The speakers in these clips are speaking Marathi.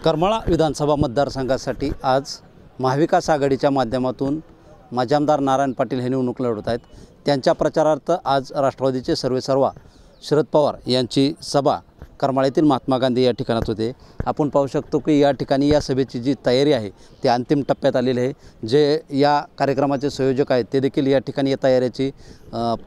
करमाळा विधानसभा मतदारसंघासाठी आज महाविकास आघाडीच्या माध्यमातून माजी आमदार नारायण पाटील हे निवडणूक लढवत आहेत। त्यांच्या प्रचारार्थ आज राष्ट्रवादीचे सर्वेसर्वा शरद पवार यांची सभा करमाळ्यातील महात्मा गांधी या ठिकाणात होते। आपण पाहू शकतो की या ठिकाणी या सभेची जी तयारी आहे ती अंतिम टप्प्यात आलेली आहे। जे या कार्यक्रमाचे संयोजक आहेत ते देखील या ठिकाणी या तयारीची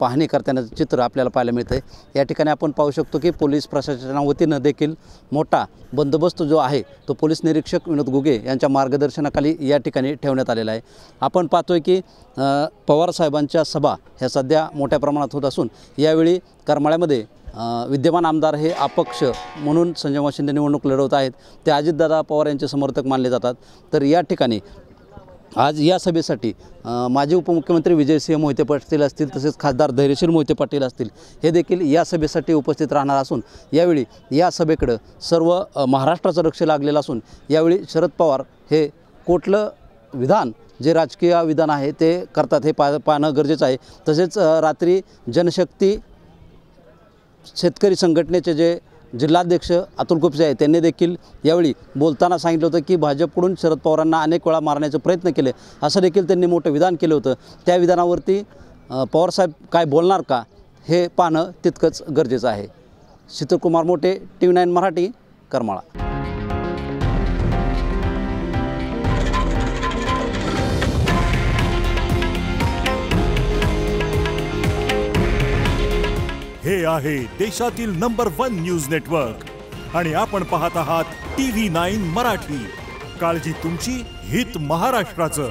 पाहणी करताना चित्र आपल्याला पाहायला मिळते। या ठिकाणी आपण पाहू शकतो की पोलीस प्रशासनाच्या वतीने देखील मोठा बंदोबस्त जो आहे तो पोलीस निरीक्षक विनोद गुगे यांच्या मार्गदर्शनाखाली या ठिकाणी ठेवण्यात आलेला आहे। आपण पाहतोय की पवार साहेबांच्या सभा ह्या सध्या मोठ्या प्रमाणात होत असून यावेळी करमाळ्यामध्ये विद्यमान आमदार हे अपक्ष म्हणून संजय शिंदे निवडणूक लढवत आहेत। ते अजितदादा पवार यांचे समर्थक मानले जातात। तर या ठिकाणी आज या सभेसाठी माजी उपमुख्यमंत्री विजयसिंह मोहिते पाटील असतील, तसेच खासदार धैर्यशील मोहिते पाटील असतील, हे देखील या सभेसाठी उपस्थित राहणार असून यावेळी या सभेकडे सर्व महाराष्ट्राचं लक्ष लागलेलं असून यावेळी शरद पवार हे कुठलं विधान जे राजकीय विधान आहे ते करतात हे पाहणं गरजेचं आहे। तसेच रात्री जनशक्ती शेतकरी संघटनेचे जे जिल्हाध्यक्ष अतुल खुपसे आहेत त्यांनी देखील यावेळी बोलताना सांगितलं होतं की भाजपकडून शरद पवारांना अनेक वेळा मारण्याचे प्रयत्न केले, असं देखील त्यांनी मोठं विधान केलं होतं। त्या विधानावरती पवारसाहेब काय बोलणार का हे पाहणं तितकंच गरजेचं आहे। शीतलकुमार मोटे, TV9 मराठी, करमाळा। हे आहे देशातील नंबर 1 न्यूज नेटवर्क आणि आपण पाहत आहात TV9 मराठी। काळजी तुमची, हित महाराष्ट्राचं।